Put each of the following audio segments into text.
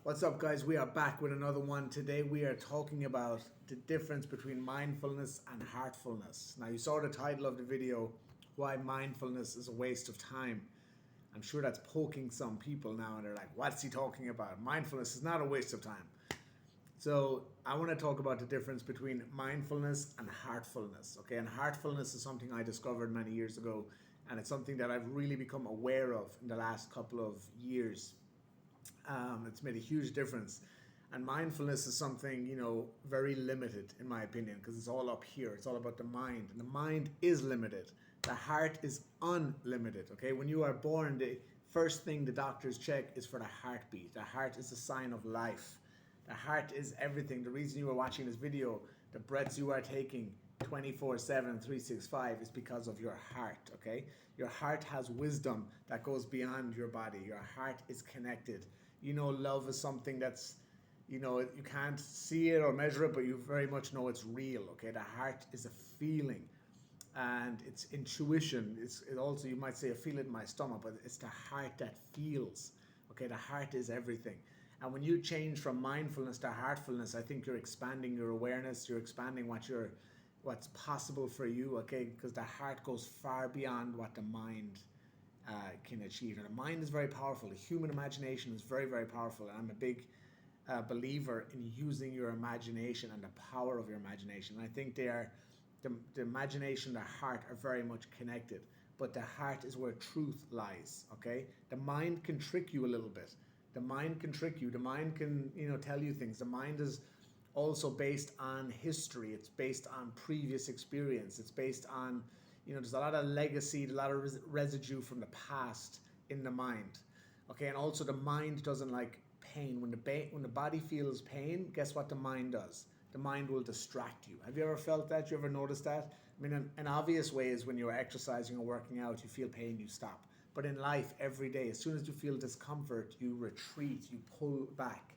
What's up, guys? We are back with another one. Today we are talking about the difference between mindfulness and heartfulness. Now, you saw the title of the video, Why Mindfulness is a Waste of Time. I'm sure that's poking some people now, and they're like, what's he talking about? Mindfulness is not a waste of time. So I want to talk about the difference between mindfulness and heartfulness. Okay, and heartfulness is something I discovered many years ago, and it's something that I've really become aware of in the last couple of years. It's made a huge difference. And mindfulness is something, very limited in my opinion, because it's all up here. It's all about the mind. And the mind is limited. The heart is unlimited. Okay. When you are born, the first thing the doctors check is for the heartbeat. The heart is a sign of life. The heart is everything. The reason you are watching this video, the breaths you are taking 24/7, 365 is because of your heart. Okay. Your heart has wisdom that goes beyond your body. Your heart is connected. Love is something that's, you can't see it or measure it, but you very much know it's real. Okay, the heart is a feeling, and it's intuition. It also, you might say, I feel it in my stomach, but it's the heart that feels. Okay, the heart is everything. And when you change from mindfulness to heartfulness, I think you're expanding your awareness. You're expanding what's possible for you. Okay, because the heart goes far beyond what the mind can achieve. And the mind is very powerful. The human imagination is very, very powerful. And I'm a big believer in using your imagination and the power of your imagination. And I think the imagination and the heart are very much connected. But the heart is where truth lies. Okay, the mind can trick you a little bit. The mind can trick you. The mind can, tell you things. The mind is also based on history. It's based on previous experience. It's based on, there's a lot of legacy, a lot of residue from the past in the mind. Okay, and also the mind doesn't like pain. When the body feels pain, guess what the mind does? The mind will distract you. Have you ever felt that? You ever noticed that? I mean, an obvious way is when you're exercising or working out, you feel pain, you stop. But in life, every day, as soon as you feel discomfort, you retreat, you pull back.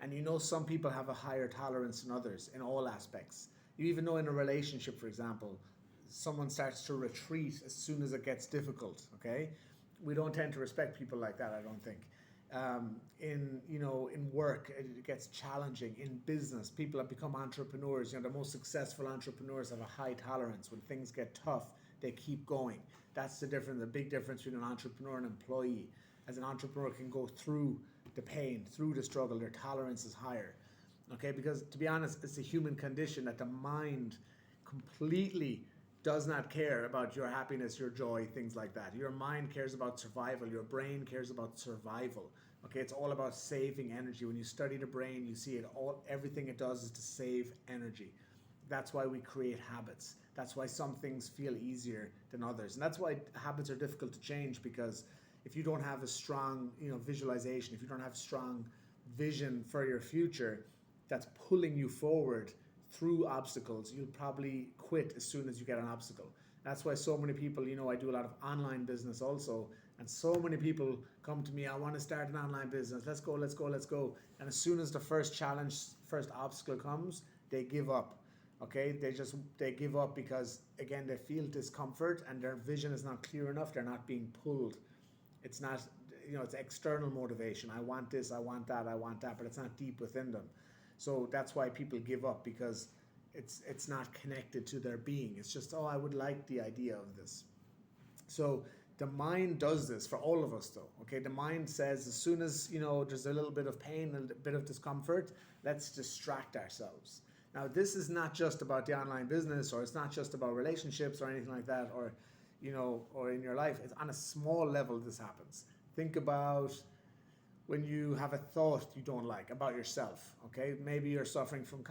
And some people have a higher tolerance than others in all aspects. You even know in a relationship, for example, someone starts to retreat as soon as it gets difficult. Okay, we don't tend to respect people like that, I don't think. In work, it gets challenging. In business, people have become entrepreneurs. The most successful entrepreneurs have a high tolerance. When things get tough, they keep going. That's the difference, the big difference between an entrepreneur and an employee. As an entrepreneur can go through the pain, through the struggle, their tolerance is higher. Okay, because to be honest, it's a human condition that the mind completely does not care about your happiness, your joy, things like that. Your mind cares about survival. Your brain cares about survival. Okay, it's all about saving energy. When you study the brain, you see everything it does is to save energy. That's why we create habits. That's why some things feel easier than others. And that's why habits are difficult to change, because if you don't have a strong, visualization, if you don't have strong vision for your future that's pulling you forward through obstacles, you'll probably quit as soon as you get an obstacle. That's why so many people, I do a lot of online business also, and so many people come to me, I want to start an online business. Let's go, let's go, let's go. And as soon as the first challenge, first obstacle comes, they give up. Okay, they give up because, again, they feel discomfort and their vision is not clear enough. They're not being pulled. It's not, it's external motivation. I want this, I want that, but it's not deep within them. So that's why people give up, because it's not connected to their being. It's just, I would like the idea of this. So the mind does this for all of us, though. Okay, the mind says as soon as, there's a little bit of pain, a bit of discomfort, let's distract ourselves. Now, this is not just about the online business, or it's not just about relationships or anything like that, or in your life. It's on a small level this happens. Think about when you have a thought you don't like about yourself. Okay, maybe you're suffering from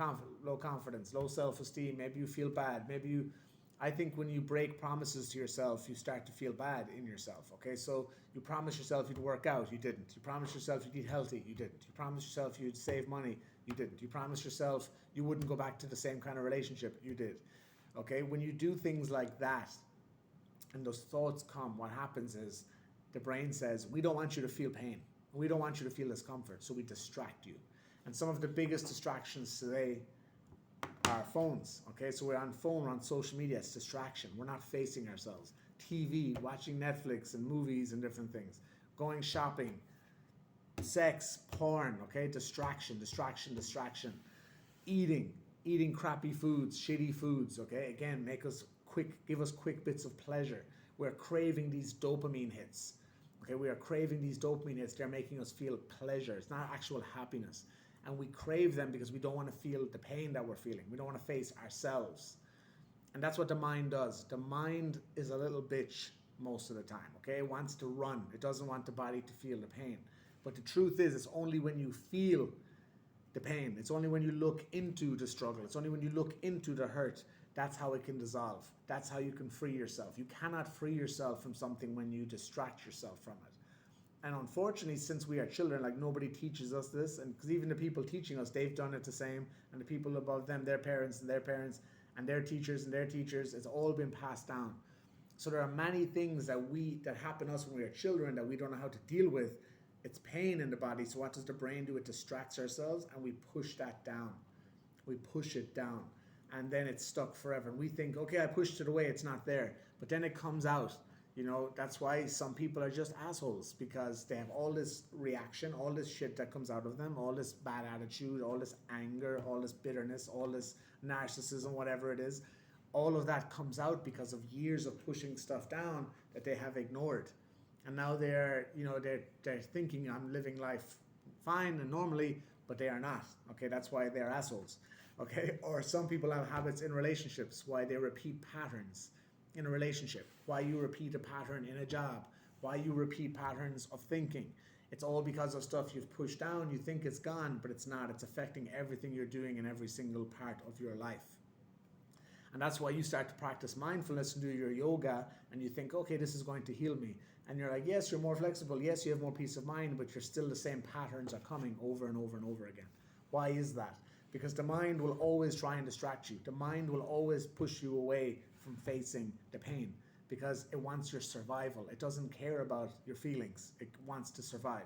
low confidence, low self-esteem. Maybe you feel bad. I think when you break promises to yourself, you start to feel bad in yourself. Okay, so you promised yourself you'd work out, you didn't. You promised yourself you'd eat healthy, you didn't. You promised yourself you'd save money, you didn't. You promised yourself you wouldn't go back to the same kind of relationship, you did. Okay, when you do things like that and those thoughts come, what happens is the brain says, we don't want you to feel pain. We don't want you to feel discomfort, so we distract you. And some of the biggest distractions today are phones. Okay, so we're on phone, we're on social media, it's distraction. We're not facing ourselves. TV, watching Netflix and movies and different things. Going shopping, sex, porn, okay, distraction, distraction, distraction, eating, eating crappy foods, shitty foods, okay, again, give us quick bits of pleasure. We're craving these dopamine hits, okay, we are craving these dopamine hits. They're making us feel pleasure. It's not actual happiness. And we crave them because we don't want to feel the pain that we're feeling. We don't want to face ourselves. And that's what the mind does. The mind is a little bitch most of the time, okay? It wants to run. It doesn't want the body to feel the pain. But the truth is, it's only when you feel the pain, it's only when you look into the struggle, it's only when you look into the hurt, that's how it can dissolve. That's how you can free yourself. You cannot free yourself from something when you distract yourself from it. And unfortunately, since we are children, like nobody teaches us this, and because even the people teaching us, they've done it the same, and the people above them, their parents and their parents, and their teachers and their teachers, it's all been passed down. So there are many things that happen to us when we are children that we don't know how to deal with. It's pain in the body. So what does the brain do? It distracts ourselves, and we push that down. We push it down, and then it's stuck forever. And we think, okay, I pushed it away, it's not there. But then it comes out. You know, that's why some people are just assholes, because they have all this reaction, all this shit that comes out of them, all this bad attitude, all this anger, all this bitterness, all this narcissism, whatever it is. All of that comes out because of years of pushing stuff down that they have ignored. And now they're thinking I'm living life fine and normally, but they are not. Okay, that's why they're assholes. Okay, or some people have habits in relationships, why they repeat patterns in a relationship, why you repeat a pattern in a job, why you repeat patterns of thinking. It's all because of stuff you've pushed down. You think it's gone, but it's not. It's affecting everything you're doing in every single part of your life. And that's why you start to practice mindfulness and do your yoga, and you think, okay, this is going to heal me. And you're like, yes, you're more flexible. Yes, you have more peace of mind, but you're still the same patterns are coming over and over and over again. Why is that? Because the mind will always try and distract you. The mind will always push you away from facing the pain because it wants your survival. It doesn't care about your feelings. It wants to survive.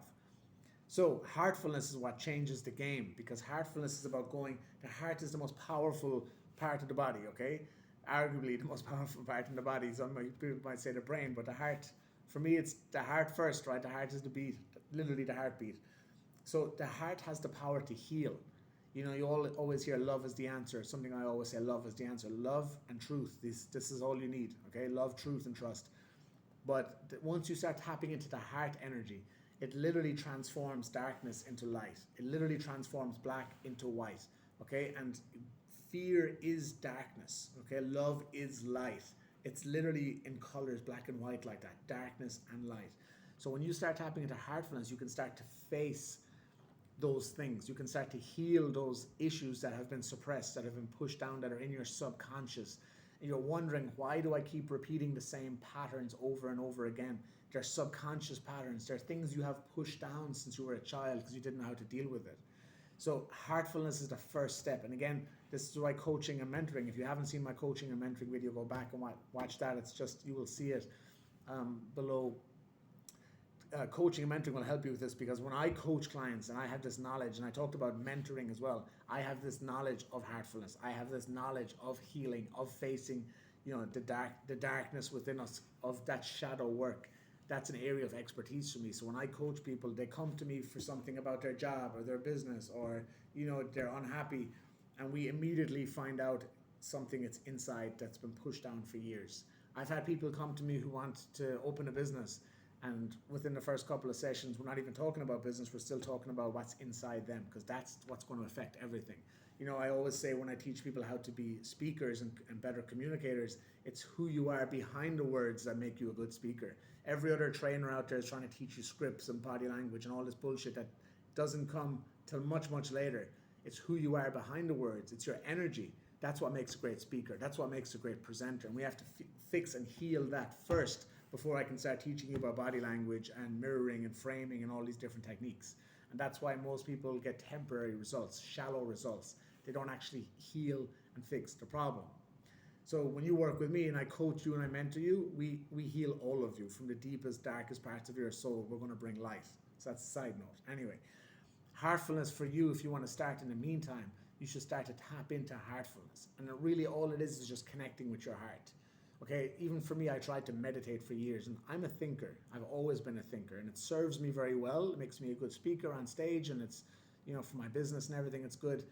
So heartfulness is what changes the game, because heartfulness is about the heart is the most powerful part of the body, okay? Arguably the most powerful part in the body. Some people might say the brain, but the heart, for me, it's the heart first, right? The heart is the beat, literally the heartbeat. So the heart has the power to heal. You know, you always hear love is the answer. Something I always say, love is the answer. Love and truth. This is all you need, okay? Love, truth, and trust. But once you start tapping into the heart energy, it literally transforms darkness into light. It literally transforms black into white, okay? And fear is darkness, okay? Love is light. It's literally in colors, black and white like that, darkness and light. So when you start tapping into heartfulness, you can start to face those things. You can start to heal those issues that have been suppressed, that have been pushed down, that are in your subconscious. And you're wondering, why do I keep repeating the same patterns over and over again? They're subconscious patterns. They're things you have pushed down since you were a child because you didn't know how to deal with it. So heartfulness is the first step. And again, this is why coaching and mentoring, if you haven't seen my coaching and mentoring video, go back and watch that. It's just, you will see it below. Coaching and mentoring will help you with this, because when I coach clients and I have this knowledge, and I talked about mentoring as well, I have this knowledge of heartfulness. I have this knowledge of healing, of facing, the darkness within us, of that shadow work. That's an area of expertise for me. So when I coach people, they come to me for something about their job or their business, or they're unhappy, and we immediately find out something that's inside that's been pushed down for years. I've had people come to me who want to open a business, and within the first couple of sessions, we're not even talking about business, we're still talking about what's inside them, because that's what's going to affect everything. I always say when I teach people how to be speakers and better communicators, it's who you are behind the words that make you a good speaker. Every other trainer out there is trying to teach you scripts and body language and all this bullshit that doesn't come till much, much later. It's who you are behind the words. It's your energy. That's what makes a great speaker. That's what makes a great presenter. And we have to fix and heal that first before I can start teaching you about body language and mirroring and framing and all these different techniques. And that's why most people get temporary results, shallow results. They don't actually heal and fix the problem. So when you work with me and I coach you and I mentor you, we heal all of you from the deepest, darkest parts of your soul. We're going to bring light. So that's a side note. Anyway, heartfulness for you, if you want to start in the meantime, you should start to tap into heartfulness. And really all it is just connecting with your heart. Okay, even for me, I tried to meditate for years, and I'm a thinker. I've always been a thinker, and it serves me very well. It makes me a good speaker on stage, and it's, for my business and everything, it's good.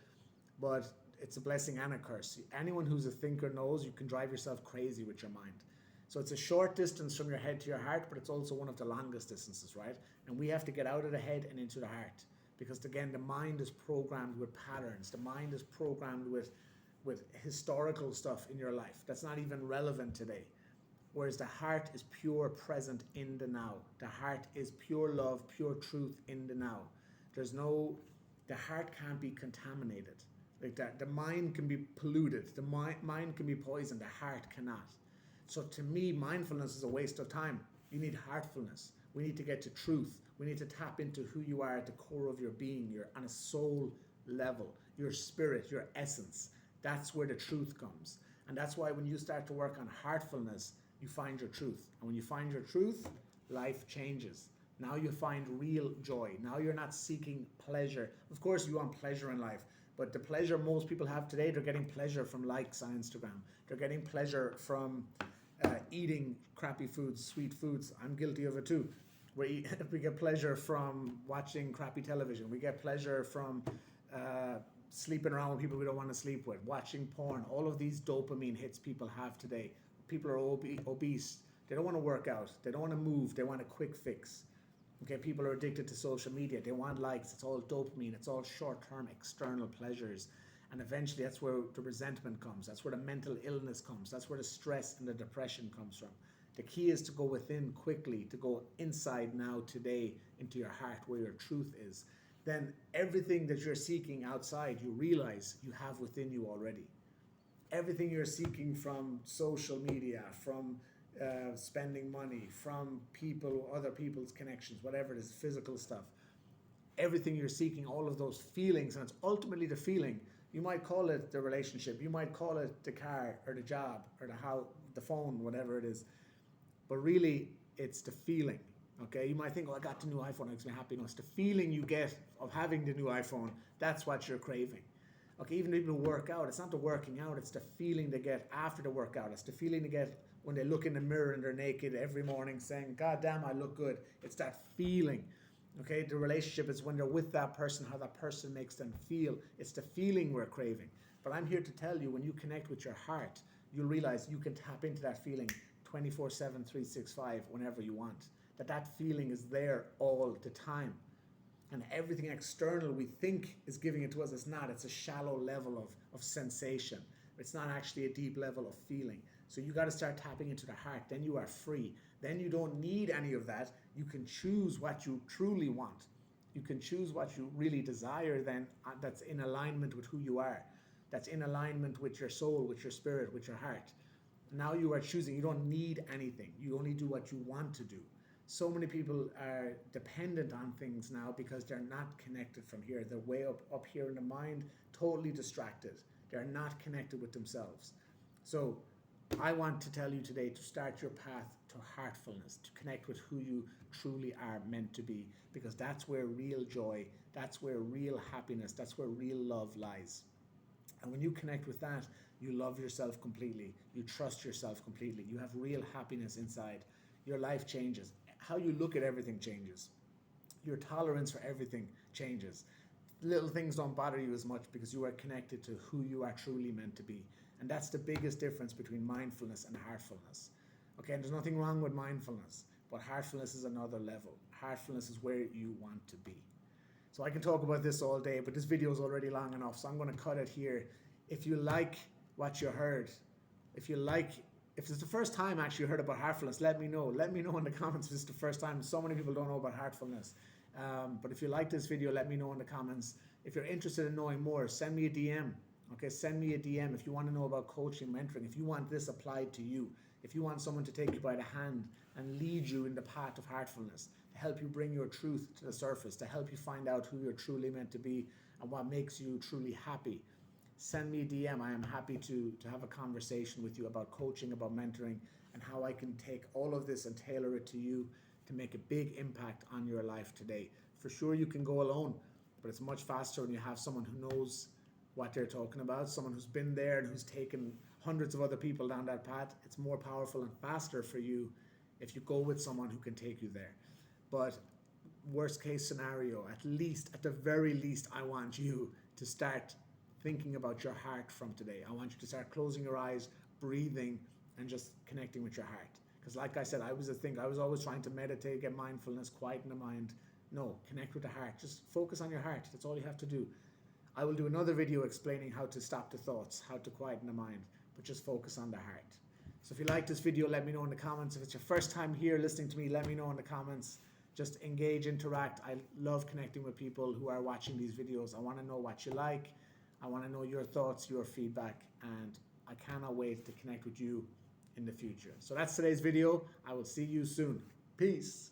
But it's a blessing and a curse. Anyone who's a thinker knows you can drive yourself crazy with your mind. So it's a short distance from your head to your heart, but it's also one of the longest distances, right? And we have to get out of the head and into the heart, because again, the mind is programmed with patterns. The mind is programmed with historical stuff in your life that's not even relevant today. Whereas the heart is pure present in the now. The heart is pure love, pure truth in the now. The heart can't be contaminated. Like that, the mind can be polluted. The mind can be poisoned. The heart cannot. So to me, mindfulness is a waste of time. You need heartfulness. We need to get to truth. We need to tap into who you are at the core of your being. You're on a soul level, your spirit, your essence. That's where the truth comes. And that's why when you start to work on heartfulness, you find your truth. And when you find your truth, life changes. Now you find real joy. Now you're not seeking pleasure. Of course, you want pleasure in life. But the pleasure most people have today, they're getting pleasure from likes on Instagram. They're getting pleasure from eating crappy foods, sweet foods. I'm guilty of it too. We get pleasure from watching crappy television. We get pleasure from sleeping around with people we don't want to sleep with, watching porn. All of these dopamine hits people have today. People are obese. They don't want to work out. They don't want to move. They want a quick fix. Okay, people are addicted to social media. They want likes. It's all dopamine. It's all short-term external pleasures. And eventually that's where the resentment comes. That's where the mental illness comes. That's where the stress and the depression comes from. The key is to go within quickly, to go inside now today into your heart where your truth is. Then everything that you're seeking outside, you realize you have within you already. Everything you're seeking from social media, from spending money, from people, other people's connections, whatever it is, physical stuff. Everything you're seeking, all of those feelings, and it's ultimately the feeling. You might call it the relationship, you might call it the car or the job or the phone, whatever it is. But really, it's the feeling. Okay, you might think, oh, I got the new iPhone, it makes me happy. No, it's the feeling you get of having the new iPhone. That's what you're craving. Okay, even people who work out, it's not the working out, it's the feeling they get after the workout. It's the feeling they get when they look in the mirror and they're naked every morning saying, God damn, I look good. It's that feeling. Okay, the relationship is when they're with that person, how that person makes them feel. It's the feeling we're craving. But I'm here to tell you, when you connect with your heart, you'll realize you can tap into that feeling 24/7, 365, whenever you want. That feeling is there all the time. And everything external we think is giving it to us, it's not. It's a shallow level of sensation. It's not actually a deep level of feeling. So you got to start tapping into the heart. Then you are free. Then you don't need any of that. You can choose what you truly want. You can choose what you really desire then, that's in alignment with who you are. That's in alignment with your soul, with your spirit, with your heart. Now you are choosing. You don't need anything. You only do what you want to do. So many people are dependent on things now because they're not connected from here. They're way up here in the mind, totally distracted. They're not connected with themselves. So I want to tell you today to start your path to heartfulness, to connect with who you truly are meant to be, because that's where real joy, that's where real happiness, that's where real love lies. And when you connect with that, you love yourself completely. You trust yourself completely. You have real happiness inside. Your life changes. How you look at everything changes. Your tolerance for everything changes. Little things don't bother you as much because you are connected to who you are truly meant to be. And that's the biggest difference between mindfulness and heartfulness. Okay, and there's nothing wrong with mindfulness, but heartfulness is another level. Heartfulness is where you want to be. So I can talk about this all day, but this video is already long enough, so I'm going to cut it here. If you like what you heard, if it's the first time actually you heard about heartfulness, let me know. Let me know in the comments if it's the first time. So many people don't know about heartfulness. But if you like this video, let me know in the comments. If you're interested in knowing more, send me a DM. Okay, send me a DM if you want to know about coaching, mentoring, if you want this applied to you, if you want someone to take you by the hand and lead you in the path of heartfulness, to help you bring your truth to the surface, to help you find out who you're truly meant to be and what makes you truly happy. Send me a DM. I am happy to have a conversation with you about coaching, about mentoring, and how I can take all of this and tailor it to you to make a big impact on your life today. For sure you can go alone, but it's much faster when you have someone who knows what they're talking about, someone who's been there and who's taken hundreds of other people down that path. It's more powerful and faster for you if you go with someone who can take you there. But worst case scenario, at the very least, I want you to start thinking about your heart from today. I want you to start closing your eyes, breathing, and just connecting with your heart. Because like I said, I was always trying to meditate, get mindfulness, quieten the mind. No, connect with the heart. Just focus on your heart. That's all you have to do. I will do another video explaining how to stop the thoughts, how to quieten the mind, but just focus on the heart. So if you like this video, let me know in the comments. If it's your first time here listening to me, let me know in the comments. Just engage, interact. I love connecting with people who are watching these videos. I want to know what you like. I want to know your thoughts, your feedback, and I cannot wait to connect with you in the future. So that's today's video. I will see you soon. Peace.